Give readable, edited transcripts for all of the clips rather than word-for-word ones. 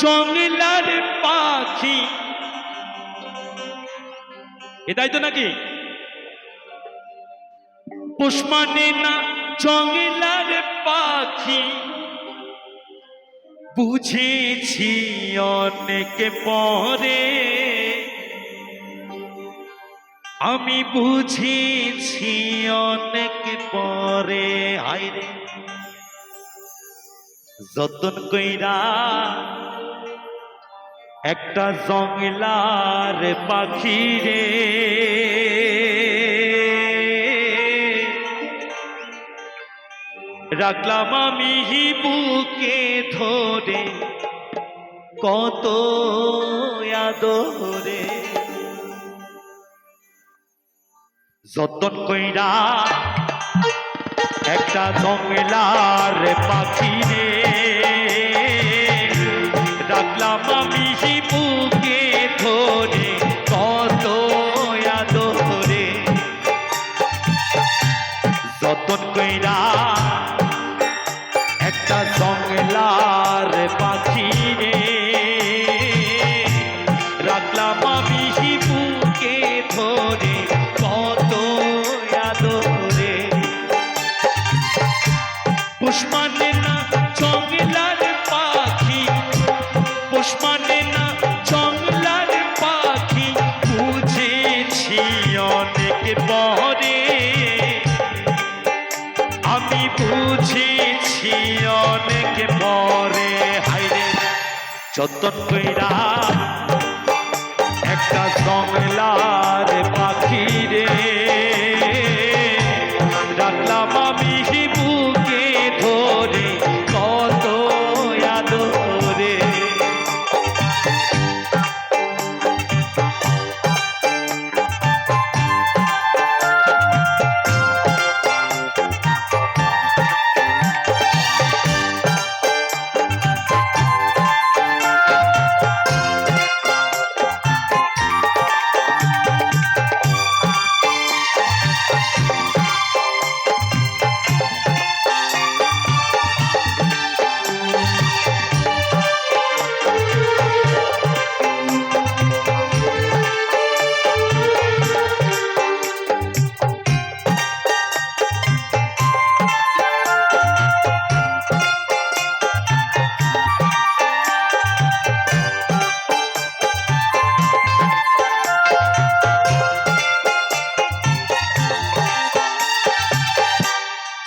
জঙ্গলার পাখি, এটাই তো নাকি? পোষ মানে না জঙ্গলার পাখি, বুঝেছি অনেক পরে, আমি বুঝেছি অনেক পরে। হায়রে যতন কইরা একটা জঙ্গলার পাখি রে, রাখলাম আমি বুকে ধরে কত আদরে। যতন কইরা একটা জঙ্গলার পাখি রে, রাখলাম আমি বুকে ধরে কত আদরে। যতন কইরা একটা জঙ্গলার পাখি রে, রাখলাম আমি বুকে ধরে কত আদরে। পোষ মানে না জঙ্গলার পাখি, পোষ মানে না জঙ্গলার পাখি, বুঝেছি অনেক পরে, আমি বুঝেছি অনেক পরে। হায়রে যতন কইরা একটা জঙ্গলার পাখি রে, রাখলাম আমি বুকে ধরে কত আদরে।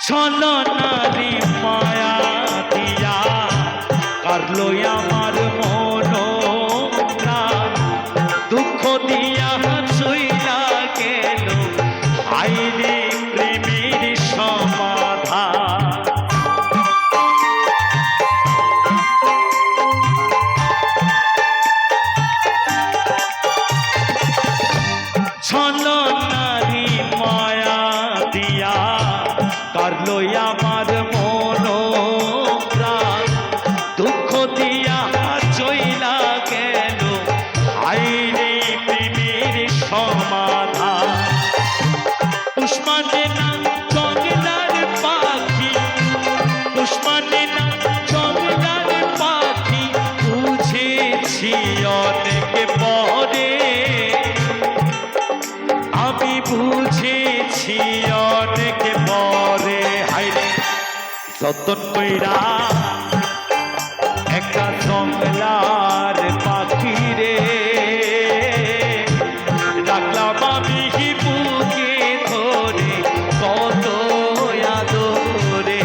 চলো নারী মায়া দিয়া কারলো আমার মন প্রাণ, দুঃখ দিয়া চইলা গেল আইরে প্রেমের সমাধান। চলো নারী মায়া দিয়া কারলো আমার মন প্রাণ, দুঃখ দিয়া চইলা গেল আইরে প্রেমের সমাধান। পোষ মানে না জঙ্গলার পাখি, পোষ মানে না জঙ্গলার পাখি, বুঝেছি অনেক পরে, আমি বুঝেছি অনেক পরে। হায়রে যতন কইরা একটা জঙ্গলার পাখি রে, রাখলাম আমি বুকে ধরে কত আদরে।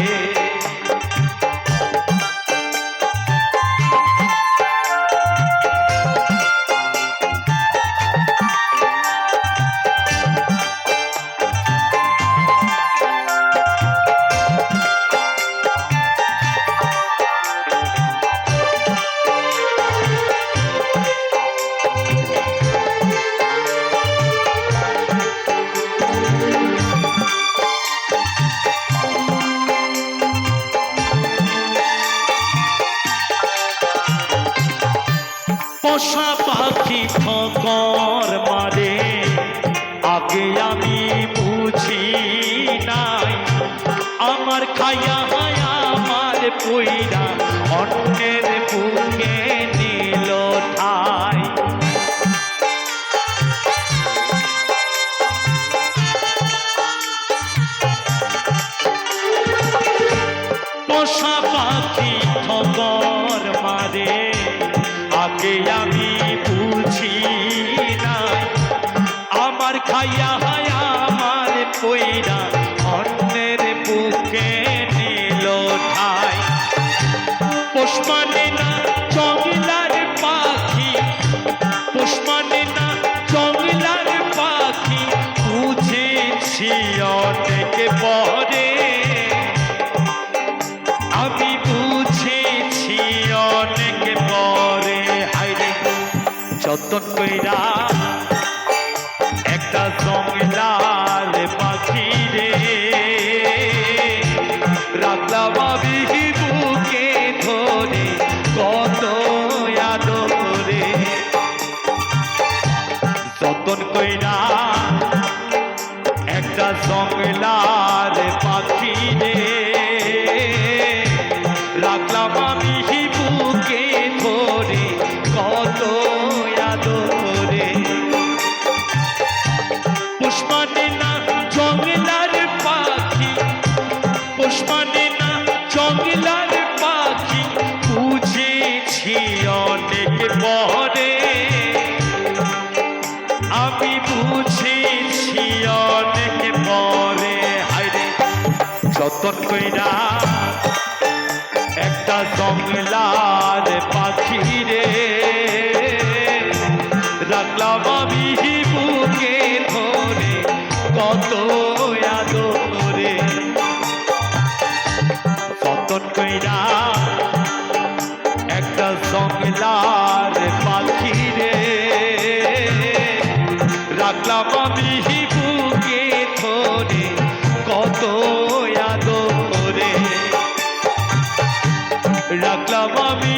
পোষা পাখি ঠকর মারে, আগে আমি বুঝি নাই, আমার খাইয়া আমার পইরা অন্যের বুকে আগে আমি বুঝি নাই আমার খাইয়া হায়া আমার কইরা অন্যের বুকে নিল ঠাই পোষ মানে না জঙ্গলার পাখি পোষ মানে না জঙ্গলার পাখি বুঝেছি অনেক পরে আমি বুঝেছি অনেক পরে হাইরে যতন কইরা একটা জঙ্গলার পাখি রে রাখলাম আমি বুকে ধরে কত আদরে যতন কইরা একটা জঙ্গলার পাখি রে রাখলাম আমি বুকে ধরে কত আদরে পোষ মানে না জঙ্গলার পাখি পোষ মানে না জঙ্গলার পাখি বুঝেছি অনেক পরে আমি বুঝেছি অনেক পরে হাইরে যতন কইরা একটা জঙ্গলার পাখি রে রাখলাম আমি বুকে ধরে কত আদরে যতন কইরা একটা জঙ্গলার পাখি রে রাখলাম আমি বুকে ধরে কত আদরে রাখলাম আমি